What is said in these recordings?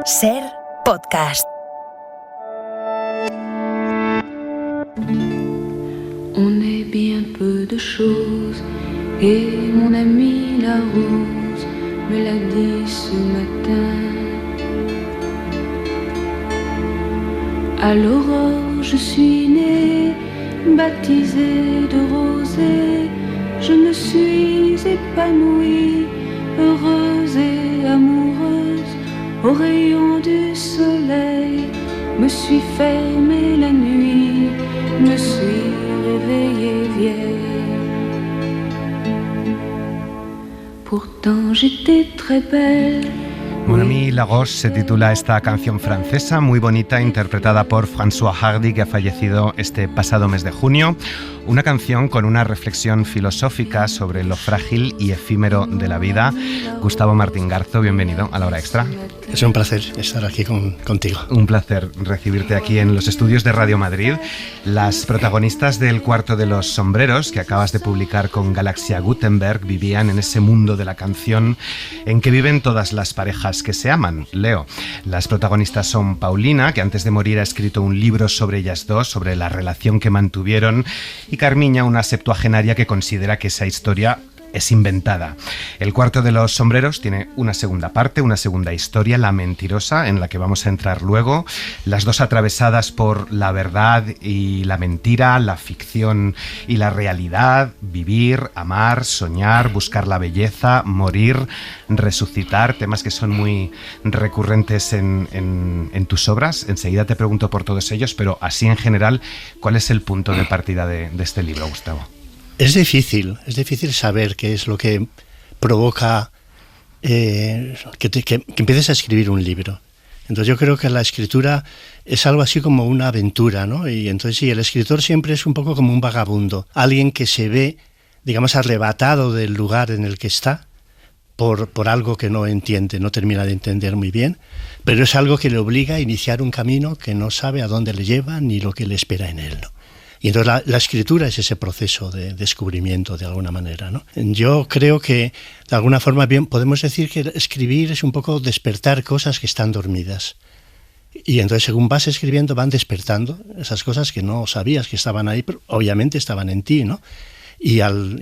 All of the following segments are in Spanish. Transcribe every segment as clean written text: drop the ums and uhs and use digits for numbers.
Ser podcast. On est bien peu de choses et mon ami la rose me l'a dit ce matin. À l'aurore je suis née, baptisée de rosée, je me suis épanouie, heureuse et amoureuse, au rayon du soleil, me suis fermée la nuit, me suis réveillée vieille. Pourtant j'étais très belle. Mon ami Lagos se titula esta canción francesa, muy bonita, interpretada por François Hardy, que ha fallecido este pasado mes de junio. Una canción con una reflexión filosófica sobre lo frágil y efímero de la vida. Gustavo Martín Garzo, bienvenido a La Hora Extra. Es un placer estar aquí contigo. Un placer recibirte aquí en los estudios de Radio Madrid. Las protagonistas del Cuarto de los Sombreros, que acabas de publicar con Galaxia Gutenberg, vivían en ese mundo de la canción en que viven todas las parejas que se aman. Leo, las protagonistas son Paulina, que antes de morir ha escrito un libro sobre ellas dos, sobre la relación que mantuvieron, y Carmiña, una septuagenaria que considera que esa historia es inventada. El Cuarto de los Sombreros tiene una segunda parte, una segunda historia, La Mentirosa, en la que vamos a entrar luego. Las dos atravesadas por la verdad y la mentira, la ficción y la realidad, vivir, amar, soñar, buscar la belleza, morir, resucitar, temas que son muy recurrentes en tus obras. Enseguida te pregunto por todos ellos, pero así en general, ¿cuál es el punto de partida de este libro, Gustavo? Es difícil saber qué es lo que provoca que empieces a escribir un libro. Entonces yo creo que la escritura es algo así como una aventura, ¿no? Y entonces sí, el escritor siempre es un poco como un vagabundo, alguien que se ve, digamos, arrebatado del lugar en el que está por algo que no entiende, no termina de entender muy bien, pero es algo que le obliga a iniciar un camino que no sabe a dónde le lleva ni lo que le espera en él, ¿no? Y entonces la escritura es ese proceso de descubrimiento de alguna manera, ¿no? Yo creo que de alguna forma bien podemos decir que escribir es un poco despertar cosas que están dormidas. Y entonces según vas escribiendo van despertando esas cosas que no sabías que estaban ahí, pero obviamente estaban en ti, ¿no? Y al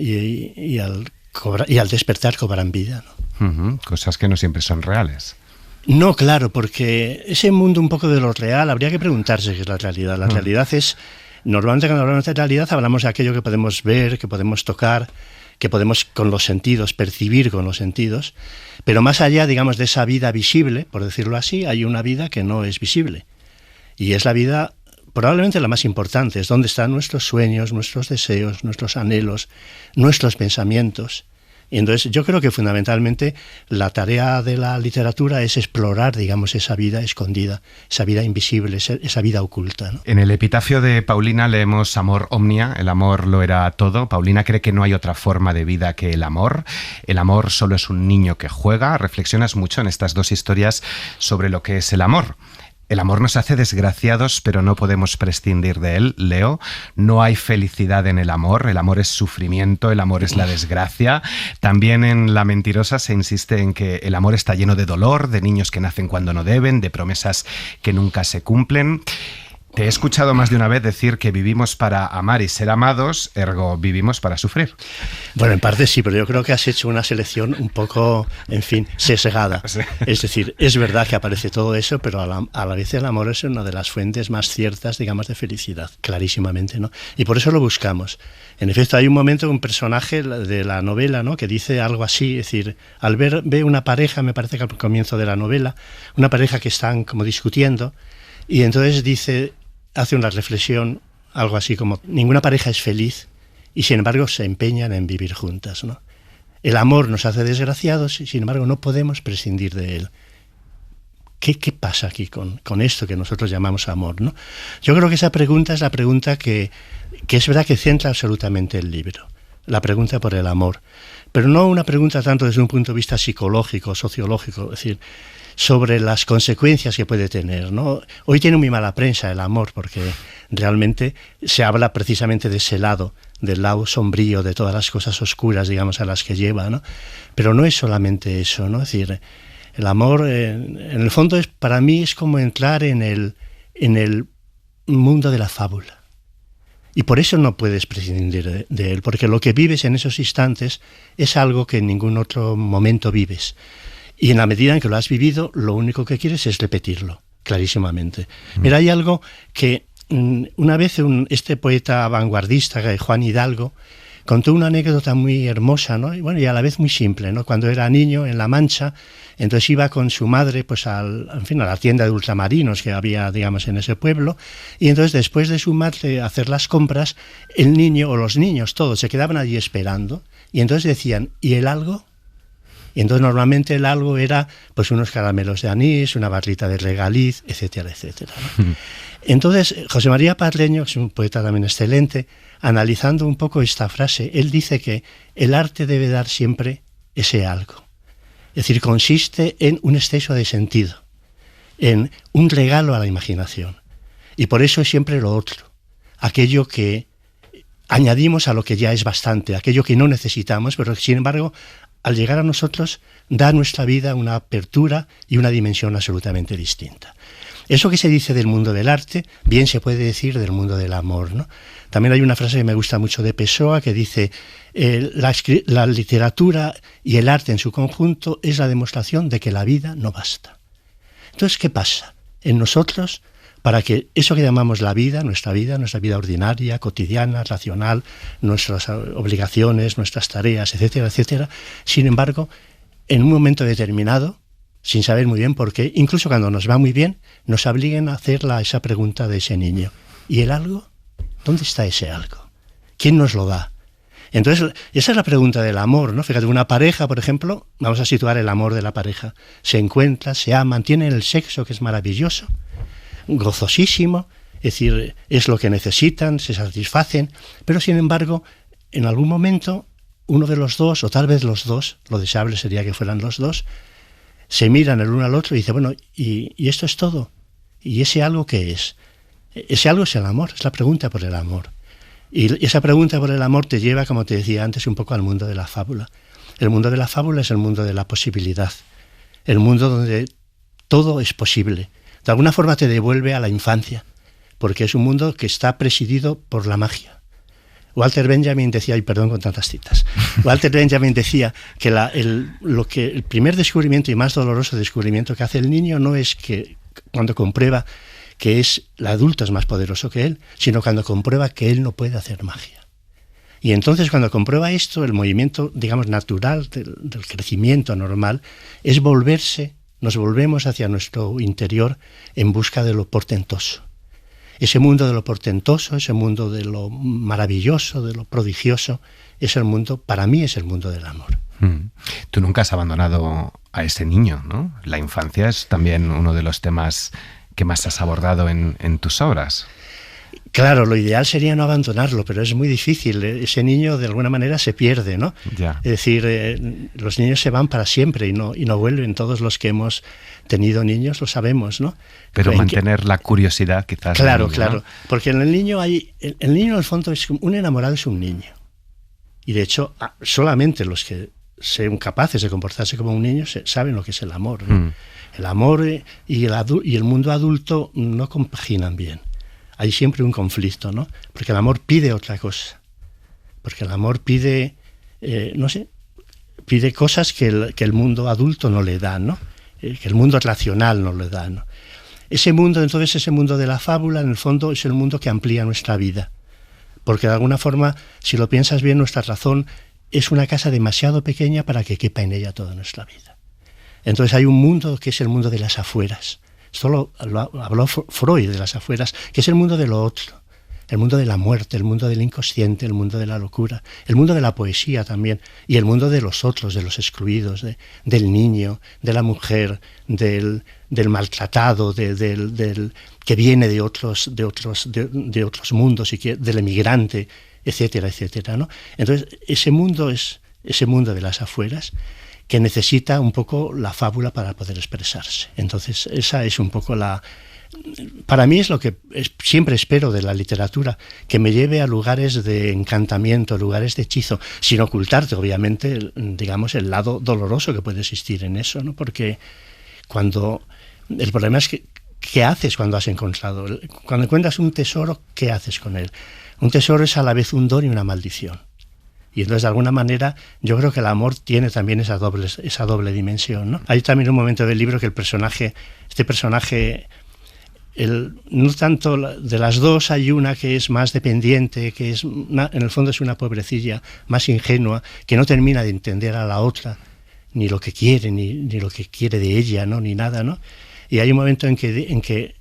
despertar cobran vida, ¿no? Cosas que no siempre son reales. No, claro, porque ese mundo un poco de lo real, habría que preguntarse qué es la realidad. La realidad es... Normalmente cuando hablamos de realidad hablamos de aquello que podemos ver, que podemos tocar, que podemos con los sentidos, percibir con los sentidos, pero más allá, digamos, de esa vida visible, por decirlo así, hay una vida que no es visible. Y es la vida probablemente la más importante, es donde están nuestros sueños, nuestros deseos, nuestros anhelos, nuestros pensamientos. Y entonces yo creo que fundamentalmente la tarea de la literatura es explorar, digamos, esa vida escondida, esa vida invisible, esa vida oculta, ¿no? En el epitafio de Paulina leemos amor omnia, el amor lo era todo. Paulina cree que no hay otra forma de vida que el amor solo es un niño que juega. Reflexionas mucho en estas dos historias sobre lo que es el amor. El amor nos hace desgraciados, pero no podemos prescindir de él, Leo. No hay felicidad en el amor es sufrimiento, el amor es la desgracia. También en La Mentirosa se insiste en que el amor está lleno de dolor, de niños que nacen cuando no deben, de promesas que nunca se cumplen. Te he escuchado más de una vez decir que vivimos para amar y ser amados, ergo vivimos para sufrir. Bueno, en parte sí, pero yo creo que has hecho una selección un poco, en fin, sesgada. Sí. Es decir, es verdad que aparece todo eso, pero a la vez el amor es una de las fuentes más ciertas, digamos, de felicidad, clarísimamente, ¿no? Y por eso lo buscamos. En efecto, hay un momento, un personaje de la novela, ¿no?, que dice algo así, es decir, ve una pareja, me parece que al comienzo de la novela, una pareja que están como discutiendo, y entonces hace una reflexión, algo así como, ninguna pareja es feliz y sin embargo se empeñan en vivir juntas, ¿no? El amor nos hace desgraciados y sin embargo no podemos prescindir de él. ¿Qué pasa aquí con esto que nosotros llamamos amor, ¿no? Yo creo que esa pregunta es la pregunta que es verdad que centra absolutamente el libro, la pregunta por el amor, pero no una pregunta tanto desde un punto de vista psicológico, sociológico, es decir, sobre las consecuencias que puede tener, ¿no? Hoy tiene muy mala prensa el amor porque realmente se habla precisamente de ese lado, del lado sombrío, de todas las cosas oscuras, digamos, a las que lleva, ¿no? Pero no es solamente eso, ¿no? Es decir, El amor, en el fondo, para mí es como entrar en el mundo de la fábula. Y por eso no puedes prescindir de él, porque lo que vives en esos instantes es algo que en ningún otro momento vives. Y en la medida en que lo has vivido, lo único que quieres es repetirlo, clarísimamente. Mira, hay algo que una vez este poeta vanguardista, Juan Hidalgo, contó una anécdota muy hermosa, ¿no? Y a la vez muy simple, ¿no? Cuando era niño en La Mancha, entonces iba con su madre pues a la tienda de ultramarinos que había, digamos, en ese pueblo, y entonces después de su madre hacer las compras, el niño o los niños todos se quedaban allí esperando, y entonces decían, ¿y el algo? Y entonces normalmente el algo era pues unos caramelos de anís, una barrita de regaliz, etcétera, etcétera, ¿no? Entonces, José María Parreño, que es un poeta también excelente, analizando un poco esta frase, él dice que el arte debe dar siempre ese algo. Es decir, consiste en un exceso de sentido, en un regalo a la imaginación. Y por eso es siempre lo otro, aquello que añadimos a lo que ya es bastante, aquello que no necesitamos, pero que, sin embargo, al llegar a nosotros, da a nuestra vida una apertura y una dimensión absolutamente distinta. Eso que se dice del mundo del arte, bien se puede decir del mundo del amor, ¿no? También hay una frase que me gusta mucho de Pessoa que dice la literatura y el arte en su conjunto es la demostración de que la vida no basta. Entonces, ¿qué pasa en nosotros para que eso que llamamos la vida, nuestra vida ordinaria, cotidiana, racional, nuestras obligaciones, nuestras tareas, etcétera, etcétera, sin embargo, en un momento determinado, sin saber muy bien por qué, incluso cuando nos va muy bien, nos obliguen a hacer esa pregunta de ese niño. ¿Y el algo? ¿Dónde está ese algo? ¿Quién nos lo da? Entonces, esa es la pregunta del amor, ¿no? Fíjate, una pareja, por ejemplo, vamos a situar el amor de la pareja. Se encuentran, se aman, tienen el sexo, que es maravilloso, gozosísimo, es decir, es lo que necesitan, se satisfacen, pero sin embargo, en algún momento, uno de los dos, o tal vez los dos, lo deseable sería que fueran los dos, se miran el uno al otro y dicen, bueno, ¿y esto es todo? ¿Y ese algo qué es? Ese algo es el amor, es la pregunta por el amor. Y esa pregunta por el amor te lleva, como te decía antes, un poco al mundo de la fábula. El mundo de la fábula es el mundo de la posibilidad, el mundo donde todo es posible. De alguna forma te devuelve a la infancia, porque es un mundo que está presidido por la magia. Walter Benjamin decía, y perdón con tantas citas, Walter Benjamin decía que el primer descubrimiento y más doloroso descubrimiento que hace el niño no es que cuando comprueba que el adulto es más poderoso que él, sino cuando comprueba que él no puede hacer magia. Y entonces cuando comprueba esto, el movimiento, digamos, natural del crecimiento normal es nos volvemos hacia nuestro interior en busca de lo portentoso. Ese mundo de lo portentoso, ese mundo de lo maravilloso, de lo prodigioso, es el mundo, para mí es el mundo del amor. Tú nunca has abandonado a ese niño, ¿no? La infancia es también uno de los temas que más has abordado en tus obras. Claro, lo ideal sería no abandonarlo, pero es muy difícil. Ese niño de alguna manera se pierde, ¿no? Ya. Es decir, los niños se van para siempre y no vuelven. Todos los que hemos tenido niños lo sabemos, ¿no? Pero mantener la curiosidad quizás. Claro, niño, claro. ¿no? Porque en el niño el niño en el fondo es un enamorado, es un niño. Y de hecho, solamente los que sean capaces de comportarse como un niño saben lo que es el amor, ¿no? El amor y el mundo adulto no compaginan bien. Hay siempre un conflicto, ¿no? Porque el amor pide otra cosa. Porque el amor pide, pide cosas que el mundo adulto no le da, ¿no? Que el mundo racional no le da, ¿no? Ese mundo de la fábula, en el fondo, es el mundo que amplía nuestra vida. Porque de alguna forma, si lo piensas bien, nuestra razón es una casa demasiado pequeña para que quepa en ella toda nuestra vida. Entonces hay un mundo que es el mundo de las afueras. Esto lo habló Freud, de las afueras, que es el mundo de lo otro, el mundo de la muerte, el mundo del inconsciente, el mundo de la locura, el mundo de la poesía también, y el mundo de los otros, de los excluidos, del niño, de la mujer, del maltratado, del que viene de otros mundos, y del emigrante, etcétera, etcétera, ¿no? Entonces, ese mundo es ese mundo de las afueras, que necesita un poco la fábula para poder expresarse. Entonces, esa es un poco la para mí es lo que siempre espero de la literatura, que me lleve a lugares de encantamiento, lugares de hechizo, sin ocultarte, obviamente, digamos, el lado doloroso que puede existir en eso, ¿no? Porque el problema es que, ¿qué haces cuando has encontrado? Cuando encuentras un tesoro, ¿qué haces con él? Un tesoro es a la vez un don y una maldición. Y entonces, de alguna manera, yo creo que el amor tiene también esa doble dimensión, ¿no? Hay también un momento del libro que este personaje, no tanto de las dos, hay una que es más dependiente, que en el fondo es una pobrecilla más ingenua, que no termina de entender a la otra, ni lo que quiere, ni lo que quiere de ella, ¿no? Ni nada, ¿no? Y hay un momento en que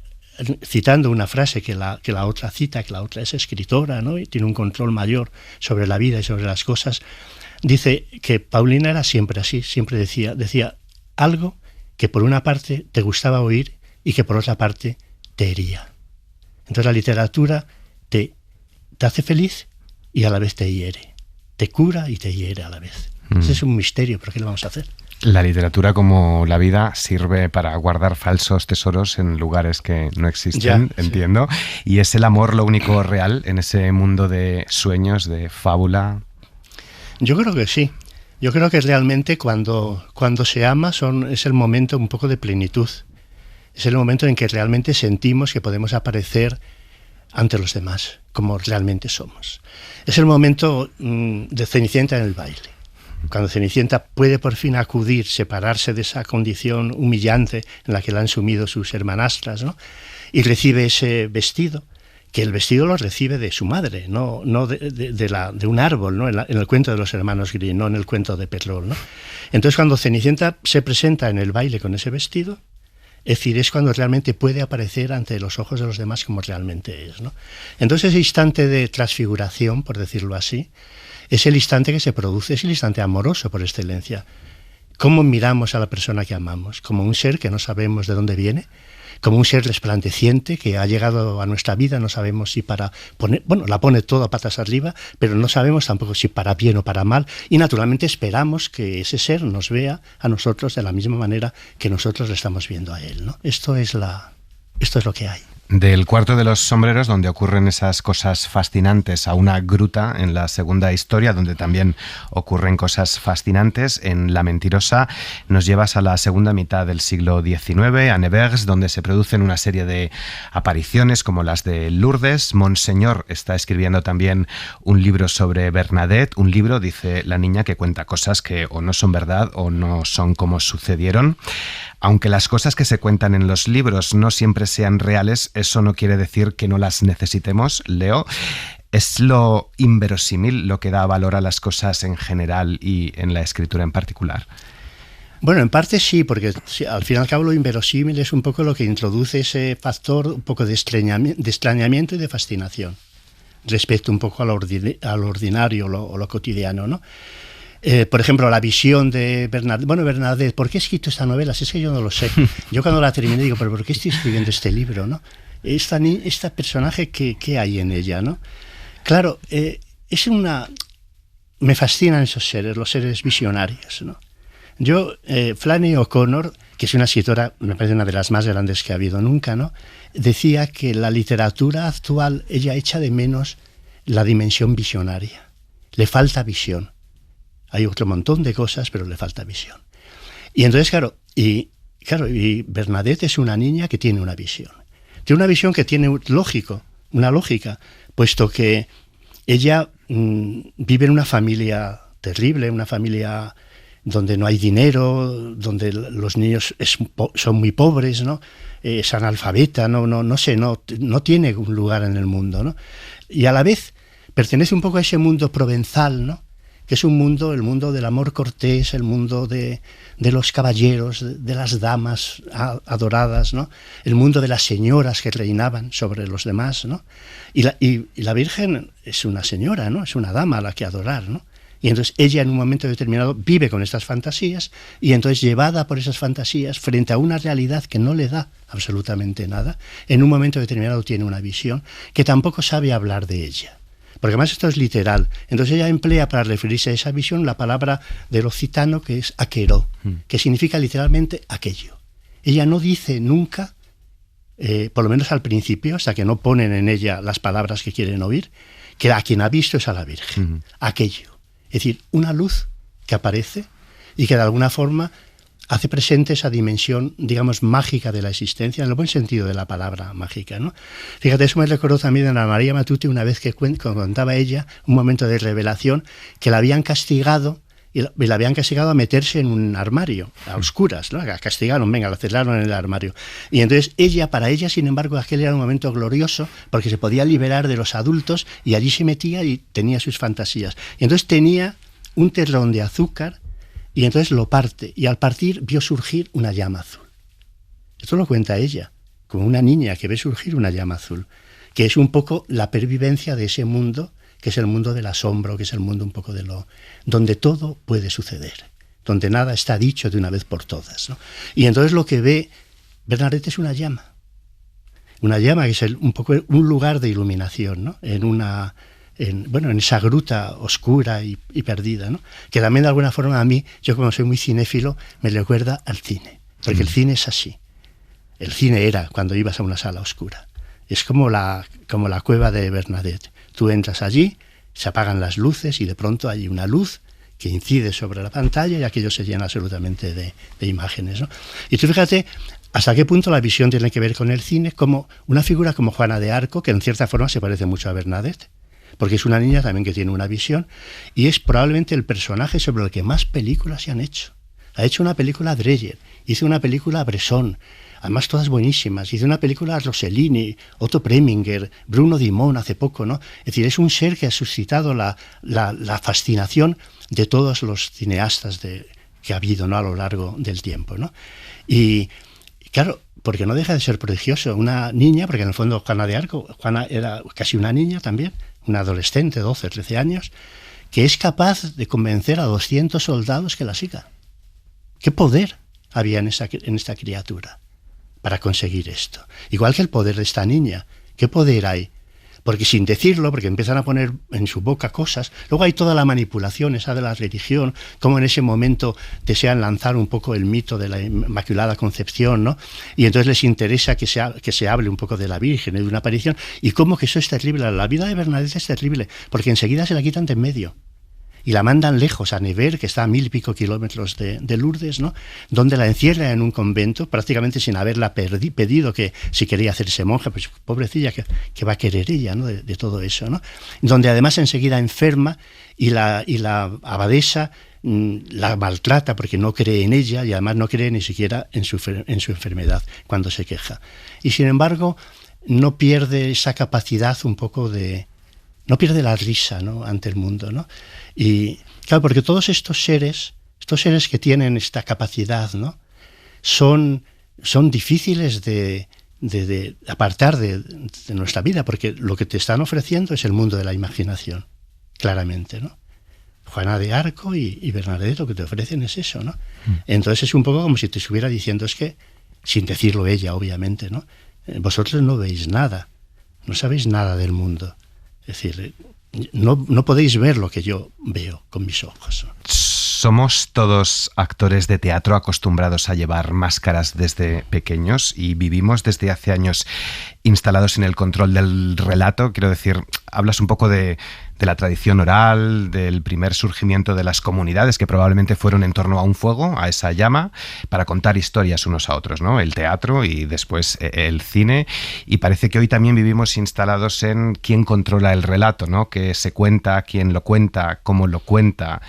citando una frase que la otra cita, que la otra es escritora, ¿no? Y tiene un control mayor sobre la vida y sobre las cosas, dice que Paulina era siempre así, siempre decía algo que por una parte te gustaba oír y que por otra parte te hería. Entonces la literatura te hace feliz y a la vez te hiere, te cura y te hiere a la vez. Ese es un misterio, pero ¿qué le vamos a hacer? La literatura, como la vida, sirve para guardar falsos tesoros en lugares que no existen, entiendo. Sí. ¿Y es el amor lo único real en ese mundo de sueños, de fábula? Yo creo que sí. Yo creo que realmente cuando se ama es el momento un poco de plenitud. Es el momento en que realmente sentimos que podemos aparecer ante los demás, como realmente somos. Es el momento de Cenicienta en el baile. Cuando Cenicienta puede por fin acudir, separarse de esa condición humillante en la que la han sumido sus hermanastras, ¿no? Y recibe ese vestido, que el vestido lo recibe de su madre, no de un árbol, ¿no? En el cuento de los hermanos Grimm, no en el cuento de Perrault, ¿no? Entonces, cuando Cenicienta se presenta en el baile con ese vestido, es decir, es cuando realmente puede aparecer ante los ojos de los demás como realmente es, ¿no? Entonces, ese instante de transfiguración, por decirlo así, es el instante que se produce, es el instante amoroso por excelencia. ¿Cómo miramos a la persona que amamos? Como un ser que no sabemos de dónde viene, como un ser resplandeciente que ha llegado a nuestra vida, no sabemos si para poner, la pone todo a patas arriba, pero no sabemos tampoco si para bien o para mal, y naturalmente esperamos que ese ser nos vea a nosotros de la misma manera que nosotros le estamos viendo a él, ¿no? Esto es lo que hay. Del cuarto de los sombreros, donde ocurren esas cosas fascinantes, a una gruta en la segunda historia, donde también ocurren cosas fascinantes, en La mentirosa nos llevas a la segunda mitad del siglo XIX, a Nevers, donde se producen una serie de apariciones como las de Lourdes. Monseñor está escribiendo también un libro sobre Bernadette, un libro, dice la niña, que cuenta cosas que o no son verdad o no son como sucedieron. Aunque las cosas que se cuentan en los libros no siempre sean reales, eso no quiere decir que no las necesitemos, Leo. ¿Es lo inverosímil lo que da valor a las cosas en general y en la escritura en particular? Bueno, en parte sí, porque al fin y al cabo lo inverosímil es un poco lo que introduce ese factor un poco de extrañamiento y de fascinación respecto un poco a lo ordinario o lo cotidiano, ¿no? Por ejemplo, la visión de Bernadette. Bueno, Bernadette, ¿por qué he escrito esta novela? Si es que yo no lo sé. Yo cuando la terminé digo, ¿pero por qué estoy escribiendo este libro, no? Esta personaje, ¿qué hay en ella, no? Claro, me fascinan esos seres, los seres visionarios, ¿no? Yo, Flannery O'Connor, que es una escritora, me parece una de las más grandes que ha habido nunca, ¿no? Decía que la literatura actual, ella echa de menos la dimensión visionaria. Le falta visión. Hay otro montón de cosas, pero le falta visión. Y entonces, claro, y Bernadette es una niña que tiene una visión. Tiene una visión que tiene una lógica, puesto que ella vive en una familia terrible, una familia donde no hay dinero, donde los niños son muy pobres, ¿no? Es analfabeta, no tiene un lugar en el mundo, ¿no? Y a la vez pertenece un poco a ese mundo provenzal, ¿no? Que es el mundo del amor cortés, el mundo de los caballeros, de las damas adoradas, ¿no? El mundo de las señoras que reinaban sobre los demás, ¿no? Y la Virgen es una señora, ¿no? Es una dama a la que adorar, ¿no? Y entonces ella en un momento determinado vive con estas fantasías y entonces llevada por esas fantasías frente a una realidad que no le da absolutamente nada, en un momento determinado tiene una visión que tampoco sabe hablar de ella. Porque además esto es literal. Entonces ella emplea para referirse a esa visión la palabra del occitano que es aquero, que significa literalmente aquello. Ella no dice nunca por lo menos al principio, hasta que no ponen en ella las palabras que quieren oír, que a quien ha visto es a la Virgen, aquello. Es decir, una luz que aparece y que de alguna forma hace presente esa dimensión, digamos, mágica de la existencia, en el buen sentido de la palabra mágica, ¿no? Fíjate, eso me recordó también a Ana María Matute una vez que contaba ella, un momento de revelación, que la habían castigado, y la habían castigado a meterse en un armario, a oscuras, ¿no? La castigaron, venga, la cerraron en el armario. Y entonces para ella, sin embargo, aquel era un momento glorioso, porque se podía liberar de los adultos, y allí se metía y tenía sus fantasías. Y entonces tenía un terrón de azúcar, y entonces lo parte, y al partir vio surgir una llama azul. Esto lo cuenta ella, como una niña que ve surgir una llama azul, que es un poco la pervivencia de ese mundo, que es el mundo del asombro, que es el mundo un poco de donde todo puede suceder, donde nada está dicho de una vez por todas, ¿no? Y entonces lo que ve Bernadette es una llama que es un poco un lugar de iluminación, ¿no? En esa gruta oscura y perdida, ¿no? Que también de alguna forma a mí, yo como soy muy cinéfilo, me recuerda al cine, porque el cine es así. El cine era cuando ibas a una sala oscura. Es como la cueva de Bernadette. Tú entras allí, se apagan las luces y de pronto hay una luz que incide sobre la pantalla y aquello se llena absolutamente de imágenes, ¿no? Y tú fíjate hasta qué punto la visión tiene que ver con el cine, como una figura como Juana de Arco, que en cierta forma se parece mucho a Bernadette, porque es una niña también que tiene una visión, y es probablemente el personaje sobre el que más películas se han hecho. Ha hecho una película Dreyer, hizo una película Bresson, además todas buenísimas, hizo una película Rossellini, Otto Preminger, Bruno Dumont hace poco, ¿no? Es decir, es un ser que ha suscitado la fascinación de todos los cineastas que ha habido, ¿no? A lo largo del tiempo, ¿no? Y claro, porque no deja de ser prodigioso, una niña, porque en el fondo Juana de Arco, Juana era casi una niña también, una adolescente, 12, 13 años, que es capaz de convencer a 200 soldados que la sigan. ¿Qué poder había en esta criatura para conseguir esto? Igual que el poder de esta niña. ¿Qué poder hay? Porque sin decirlo, porque empiezan a poner en su boca cosas, luego hay toda la manipulación esa de la religión, como en ese momento desean lanzar un poco el mito de la Inmaculada Concepción, ¿no? Y entonces les interesa que se hable un poco de la Virgen, de una aparición, y cómo que eso es terrible. La vida de Bernadette es terrible, porque enseguida se la quitan de en medio. Y la mandan lejos, a Nevers, que está a 1000 y pico kilómetros de Lourdes, ¿no? Donde la encierran en un convento, prácticamente sin haberla pedido que si quería hacerse monja, pues pobrecilla, que va a querer ella, ¿no? De todo eso, ¿no? Donde además enseguida enferma y la abadesa la maltrata porque no cree en ella y además no cree ni siquiera en su enfermedad cuando se queja. Y sin embargo, no pierde esa capacidad un poco no pierde la risa, ¿no? Ante el mundo, ¿no? Y claro, porque todos estos seres que tienen esta capacidad, ¿no? Son difíciles de apartar de nuestra vida, porque lo que te están ofreciendo es el mundo de la imaginación, claramente, ¿no? Juana de Arco y Bernadette lo que te ofrecen es eso, ¿no? Entonces es un poco como si te estuviera diciendo, es que, sin decirlo ella, obviamente, ¿no? Vosotros no veis nada, no sabéis nada del mundo. Es decir, no podéis ver lo que yo veo con mis ojos, ¿no? Somos todos actores de teatro acostumbrados a llevar máscaras desde pequeños y vivimos desde hace años instalados en el control del relato. Quiero decir, hablas un poco de la tradición oral, del primer surgimiento de las comunidades que probablemente fueron en torno a un fuego, a esa llama, para contar historias unos a otros, ¿no? El teatro y después el cine. Y parece que hoy también vivimos instalados en quién controla el relato, ¿no? Qué se cuenta, quién lo cuenta, cómo lo cuenta,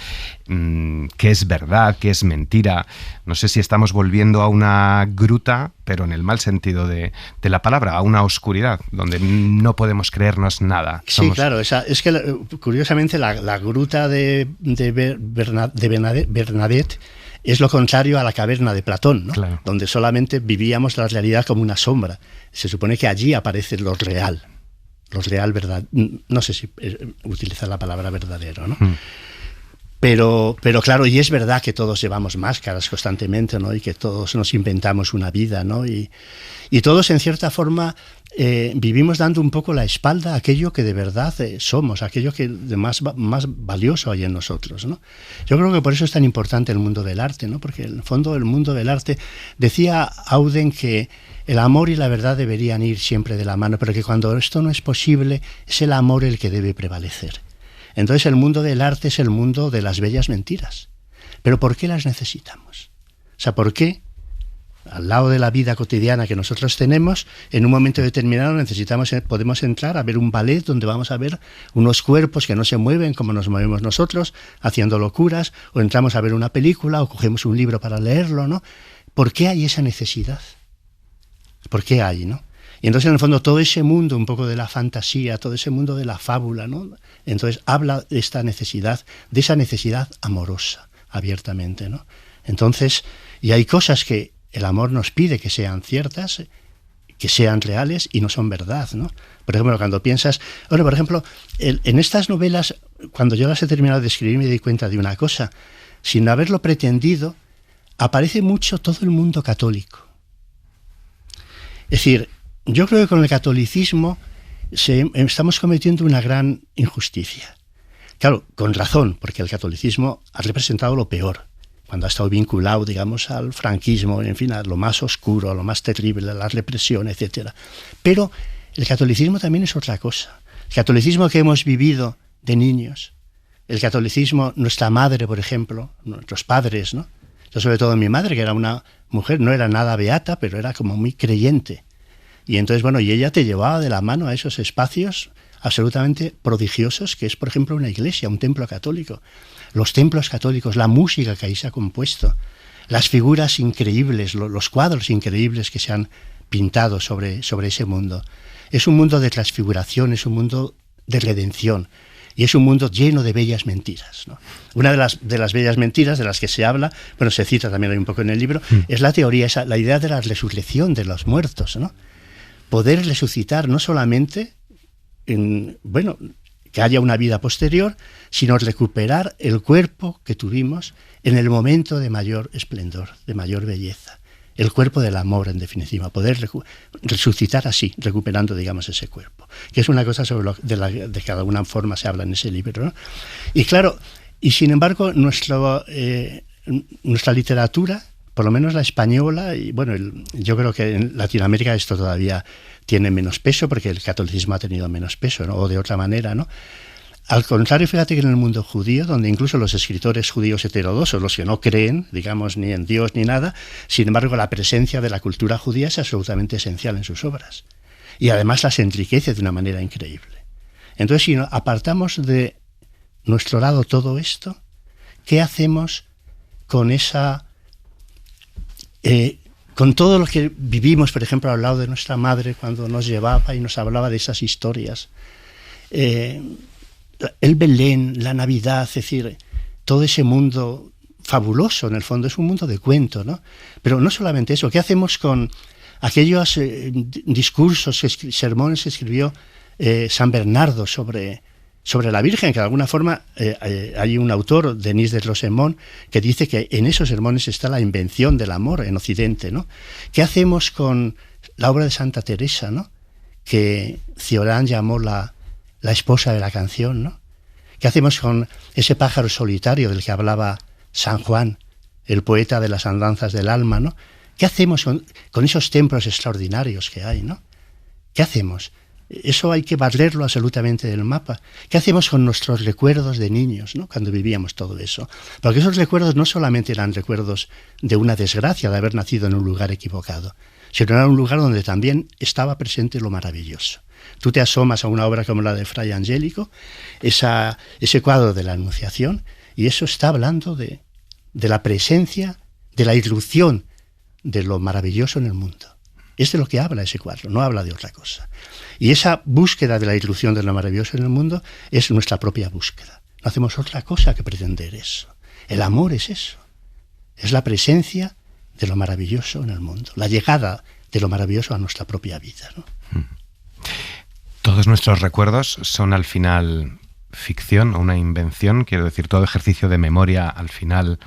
qué es verdad, qué es mentira. No sé si estamos volviendo a una gruta, pero en el mal sentido de la palabra, a una oscuridad, donde no podemos creernos nada. Sí, claro, es que curiosamente la gruta de Bernadette es lo contrario a la caverna de Platón, ¿no? Claro. Donde solamente vivíamos la realidad como una sombra. Se supone que allí aparece lo real verdad. No sé si utilizar la palabra verdadero, ¿no? Pero claro, y es verdad que todos llevamos máscaras constantemente, ¿no? Y que todos nos inventamos una vida, ¿no? Y todos, en cierta forma, vivimos dando un poco la espalda a aquello que de verdad somos, aquello que de más valioso hay en nosotros, ¿no? Yo creo que por eso es tan importante el mundo del arte, ¿no? Porque en el fondo el mundo del arte, decía Auden que el amor y la verdad deberían ir siempre de la mano, pero que cuando esto no es posible, es el amor el que debe prevalecer. Entonces el mundo del arte es el mundo de las bellas mentiras. ¿Pero por qué las necesitamos? O sea, ¿por qué, al lado de la vida cotidiana que nosotros tenemos, en un momento determinado podemos entrar a ver un ballet donde vamos a ver unos cuerpos que no se mueven como nos movemos nosotros, haciendo locuras, o entramos a ver una película o cogemos un libro para leerlo, ¿no? ¿Por qué hay esa necesidad? ¿Por qué hay, no? Y entonces, en el fondo, todo ese mundo un poco de la fantasía, todo ese mundo de la fábula, ¿no? Entonces habla de esta necesidad, de esa necesidad amorosa, abiertamente, ¿no? Entonces, y hay cosas que el amor nos pide que sean ciertas, que sean reales y no son verdad, ¿no? Por ejemplo, cuando piensas... Bueno, por ejemplo, en estas novelas, cuando yo las he terminado de escribir, me di cuenta de una cosa. Sin haberlo pretendido, aparece mucho todo el mundo católico. Es decir, yo creo que con el catolicismo estamos cometiendo una gran injusticia. Claro, con razón, porque el catolicismo ha representado lo peor, cuando ha estado vinculado, digamos, al franquismo, en fin, a lo más oscuro, a lo más terrible, a la represión, etc. Pero el catolicismo también es otra cosa. El catolicismo que hemos vivido de niños, el catolicismo, nuestra madre, por ejemplo, nuestros padres, ¿no? Yo, sobre todo mi madre, que era una mujer, no era nada beata, pero era como muy creyente. Y entonces, bueno, y ella te llevaba de la mano a esos espacios absolutamente prodigiosos, que es, por ejemplo, una iglesia, un templo católico. Los templos católicos, la música que ahí se ha compuesto, las figuras increíbles, los cuadros increíbles que se han pintado sobre ese mundo. Es un mundo de transfiguración, es un mundo de redención. Y es un mundo lleno de bellas mentiras, ¿no? Una de las bellas mentiras de las que se habla, bueno, se cita también hay un poco en el libro, es la teoría, la idea de la resurrección de los muertos, ¿no? Poder resucitar no solamente que haya una vida posterior, sino recuperar el cuerpo que tuvimos en el momento de mayor esplendor, de mayor belleza. El cuerpo del amor, en definitiva, poder resucitar así, recuperando, digamos, ese cuerpo, que es una cosa de que de alguna forma se habla en ese libro, ¿no? Y claro, y sin embargo, nuestra literatura, por lo menos la española, y bueno, yo creo que en Latinoamérica esto todavía tiene menos peso, porque el catolicismo ha tenido menos peso, ¿no? O de otra manera, ¿no? Al contrario, fíjate que en el mundo judío, donde incluso los escritores judíos heterodoxos, los que no creen, digamos, ni en Dios ni nada, sin embargo, la presencia de la cultura judía es absolutamente esencial en sus obras. Y además las enriquece de una manera increíble. Entonces, si apartamos de nuestro lado todo esto, ¿qué hacemos con con todo lo que vivimos, por ejemplo, al lado de nuestra madre, cuando nos llevaba y nos hablaba de esas historias? El Belén, la Navidad, es decir, todo ese mundo fabuloso, en el fondo, es un mundo de cuento, ¿no? Pero no solamente eso, ¿qué hacemos con aquellos discursos, sermones que escribió San Bernardo sobre la Virgen, que de alguna forma hay un autor, Denis de Rosemont, que dice que en esos sermones está la invención del amor en Occidente, ¿no? ¿Qué hacemos con la obra de Santa Teresa, ¿no? Que Cioran llamó la esposa de la canción, ¿no? ¿Qué hacemos con ese pájaro solitario del que hablaba San Juan, el poeta de las andanzas del alma, ¿no? ¿Qué hacemos con esos templos extraordinarios que hay, ¿no? ¿Qué hacemos? Eso hay que barrerlo absolutamente del mapa. ¿Qué hacemos con nuestros recuerdos de niños, ¿no? Cuando vivíamos todo eso? Porque esos recuerdos no solamente eran recuerdos de una desgracia de haber nacido en un lugar equivocado, sino era un lugar donde también estaba presente lo maravilloso. Tú te asomas a una obra como la de Fray Angélico, ese cuadro de la Anunciación, y eso está hablando de la presencia, de la irrupción de lo maravilloso en el mundo. Es de lo que habla ese cuadro, no habla de otra cosa. Y esa búsqueda de la irrupción de lo maravilloso en el mundo es nuestra propia búsqueda. No hacemos otra cosa que pretender eso. El amor es eso. Es la presencia de lo maravilloso en el mundo, la llegada de lo maravilloso a nuestra propia vida, ¿no? Todos nuestros recuerdos son al final ficción o una invención? Quiero decir, ¿todo ejercicio de memoria al final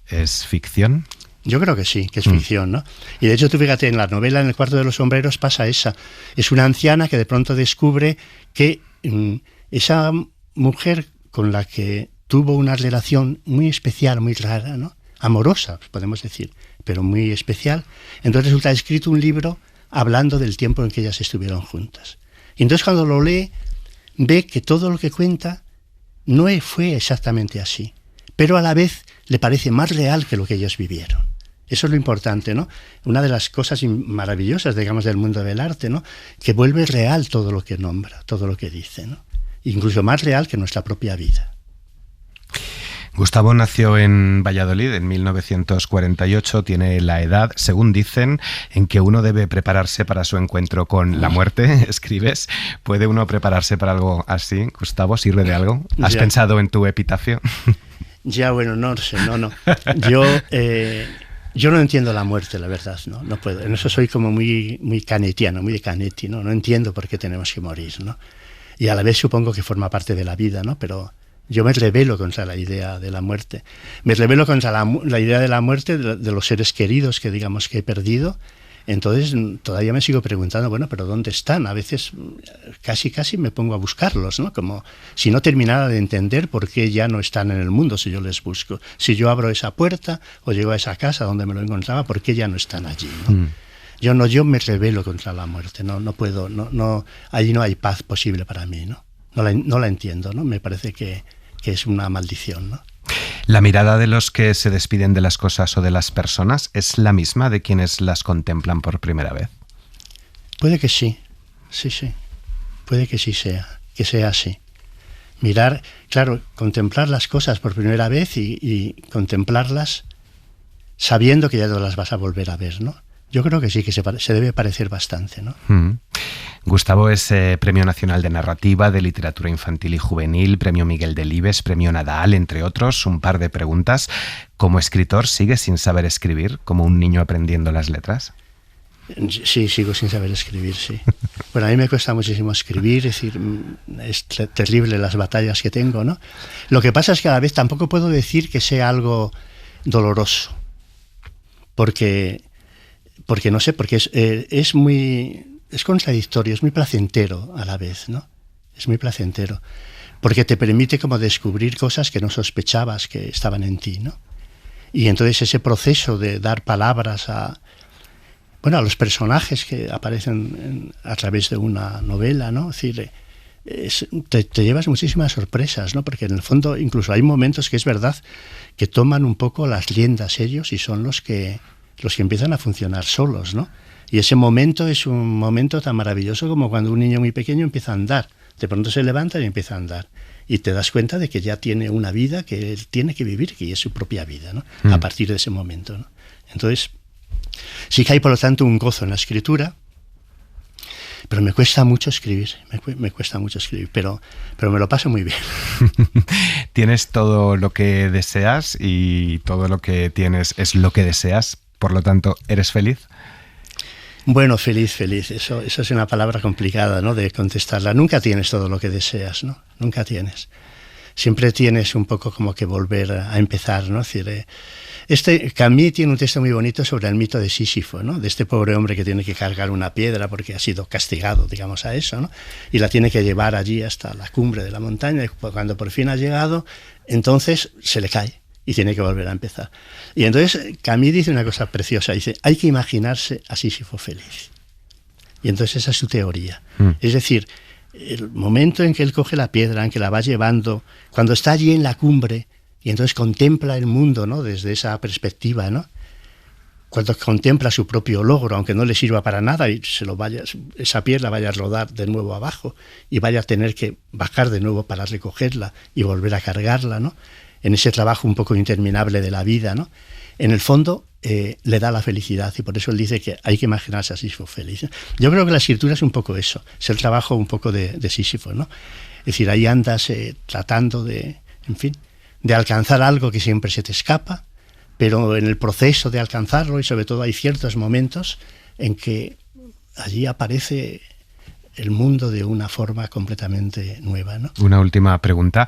es ficción? Yo creo que sí, que es ficción, ¿no? Y de hecho, tú fíjate, en la novela En el cuarto de los sombreros pasa esa. Es una anciana que de pronto descubre que esa mujer con la que tuvo una relación muy especial, muy rara, ¿no? Amorosa, podemos decir, pero muy especial. Entonces resulta escrito un libro hablando del tiempo en que ellas estuvieron juntas. Y entonces cuando lo lee, ve que todo lo que cuenta no fue exactamente así, pero a la vez le parece más real que lo que ellos vivieron. Eso es lo importante, ¿no? Una de las cosas maravillosas, digamos, del mundo del arte, ¿no? Que vuelve real todo lo que nombra, todo lo que dice, ¿no? Incluso más real que nuestra propia vida. Gustavo nació en Valladolid en 1948, tiene la edad, según dicen, en que uno debe prepararse para su encuentro con la muerte. Escribes, ¿puede uno prepararse para algo así? Gustavo, ¿sirve de algo? ¿Has pensado en tu epitafio? Ya, bueno, no sé, no. Yo no entiendo la muerte, la verdad, no puedo. En eso soy como muy canetiano, muy de Canetti, ¿no? No entiendo por qué tenemos que morir, ¿no? Y a la vez supongo que forma parte de la vida, ¿no? Pero yo me rebelo contra la idea de la muerte. Me rebelo contra la idea de la muerte de los seres queridos que digamos que he perdido. Entonces todavía me sigo preguntando, bueno, pero ¿dónde están? A veces casi me pongo a buscarlos, ¿no? Como si no terminara de entender por qué ya no están en el mundo si yo les busco. Si yo abro esa puerta o llego a esa casa donde me lo encontraba, ¿por qué ya no están allí, ¿no? Yo me rebelo contra la muerte, no puedo, allí no hay paz posible para mí, ¿no? No la entiendo, ¿no? Me parece que es una maldición, ¿no? ¿La mirada de los que se despiden de las cosas o de las personas es la misma de quienes las contemplan por primera vez? Puede que sí. Puede que sí que sea así. Mirar, claro, contemplar las cosas por primera vez y contemplarlas sabiendo que ya no las vas a volver a ver, ¿no? Yo creo que sí, que se debe parecer bastante, ¿no? Gustavo es Premio Nacional de Narrativa, de Literatura Infantil y Juvenil, Premio Miguel Delibes, Premio Nadal, entre otros. Un par de preguntas. ¿Como escritor sigues sin saber escribir, como un niño aprendiendo las letras? Sí, sigo sin saber escribir, sí. Bueno, a mí me cuesta muchísimo escribir, es decir, es terrible las batallas que tengo, ¿no? Lo que pasa es que a la vez tampoco puedo decir que sea algo doloroso, porque no sé, porque es contradictorio, es muy placentero a la vez, ¿no? Es muy placentero, porque te permite como descubrir cosas que no sospechabas que estaban en ti, ¿no? Y entonces ese proceso de dar palabras a los personajes que aparecen a través de una novela, ¿no? Es decir, te llevas muchísimas sorpresas, ¿no? Porque en el fondo incluso hay momentos que es verdad que toman un poco las riendas ellos y son los que empiezan a funcionar solos, ¿no? Y ese momento es un momento tan maravilloso como cuando un niño muy pequeño empieza a andar. De pronto se levanta y empieza a andar. Y te das cuenta de que ya tiene una vida que él tiene que vivir, que es su propia vida, ¿no? A partir de ese momento, ¿no? Entonces, sí que hay, por lo tanto, un gozo en la escritura, pero me cuesta mucho escribir, pero me lo paso muy bien. Tienes todo lo que deseas y todo lo que tienes es lo que deseas, por lo tanto, ¿eres feliz? Bueno, feliz. Eso es una palabra complicada, ¿no?, de contestarla. Nunca tienes todo lo que deseas, ¿no? Nunca tienes. Siempre tienes un poco como que volver a empezar, ¿no? Es decir, Camus tiene un texto muy bonito sobre el mito de Sísifo, ¿no? De este pobre hombre que tiene que cargar una piedra porque ha sido castigado, digamos, a eso, ¿no? Y la tiene que llevar allí hasta la cumbre de la montaña, y cuando por fin ha llegado, entonces se le cae y tiene que volver a empezar. Y entonces Camus dice una cosa preciosa, dice, hay que imaginarse a Sísifo feliz. Y entonces esa es su teoría. Es decir, el momento en que él coge la piedra, en que la va llevando, cuando está allí en la cumbre, y entonces contempla el mundo, ¿no?, desde esa perspectiva, ¿no? Cuando contempla su propio logro, aunque no le sirva para nada y esa piedra vaya a rodar de nuevo abajo y vaya a tener que bajar de nuevo para recogerla y volver a cargarla, ¿no?, en ese trabajo un poco interminable de la vida, ¿no? En el fondo le da la felicidad, y por eso él dice que hay que imaginarse a Sísifo feliz. Yo creo que la escritura es un poco eso, es el trabajo un poco de Sísifo, ¿no? Es decir, ahí andas tratando de alcanzar algo que siempre se te escapa, pero en el proceso de alcanzarlo, y sobre todo hay ciertos momentos en que allí aparece el mundo de una forma completamente nueva, ¿no? Una última pregunta.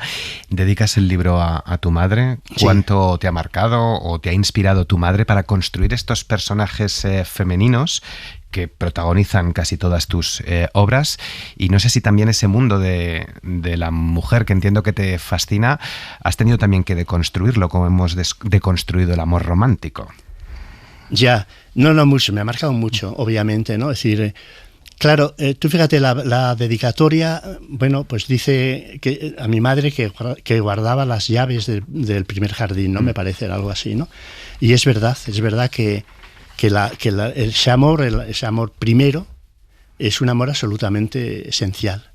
¿Dedicas el libro a tu madre? ¿Cuánto te ha marcado o te ha inspirado tu madre para construir estos personajes femeninos que protagonizan casi todas tus obras? Y no sé si también ese mundo de la mujer, que entiendo que te fascina, has tenido también que deconstruirlo, como hemos deconstruido el amor romántico. Ya, no mucho, me ha marcado mucho, obviamente, ¿no? Es decir, claro, tú fíjate, la dedicatoria, bueno, pues dice que a mi madre que guardaba las llaves del primer jardín, ¿no? Me parece algo así, ¿no? Y es verdad que ese amor primero es un amor absolutamente esencial,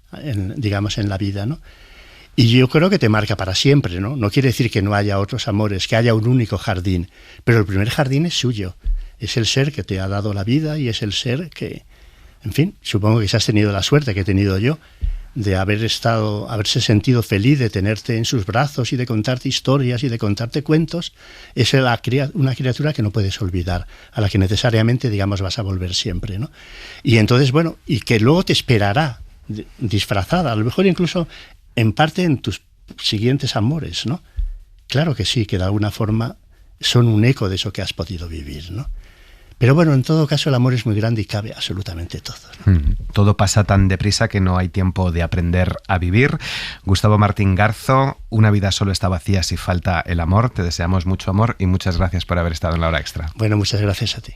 digamos, en la vida, ¿no? Y yo creo que te marca para siempre, ¿no? No quiere decir que no haya otros amores, que haya un único jardín, pero el primer jardín es suyo. Es el ser que te ha dado la vida y es el ser que, en fin, supongo que si has tenido la suerte que he tenido yo de haberse sentido feliz de tenerte en sus brazos y de contarte historias y de contarte cuentos, es una criatura que no puedes olvidar, a la que necesariamente, digamos, vas a volver siempre, ¿no? Y entonces, bueno, y que luego te esperará disfrazada, a lo mejor incluso en parte en tus siguientes amores, ¿no? Claro que sí, que de alguna forma son un eco de eso que has podido vivir, ¿no? Pero bueno, en todo caso el amor es muy grande y cabe absolutamente todo, ¿no? Todo pasa tan deprisa que no hay tiempo de aprender a vivir. Gustavo Martín Garzo, una vida solo está vacía si falta el amor. Te deseamos mucho amor y muchas gracias por haber estado en La Hora Extra. Bueno, muchas gracias a ti.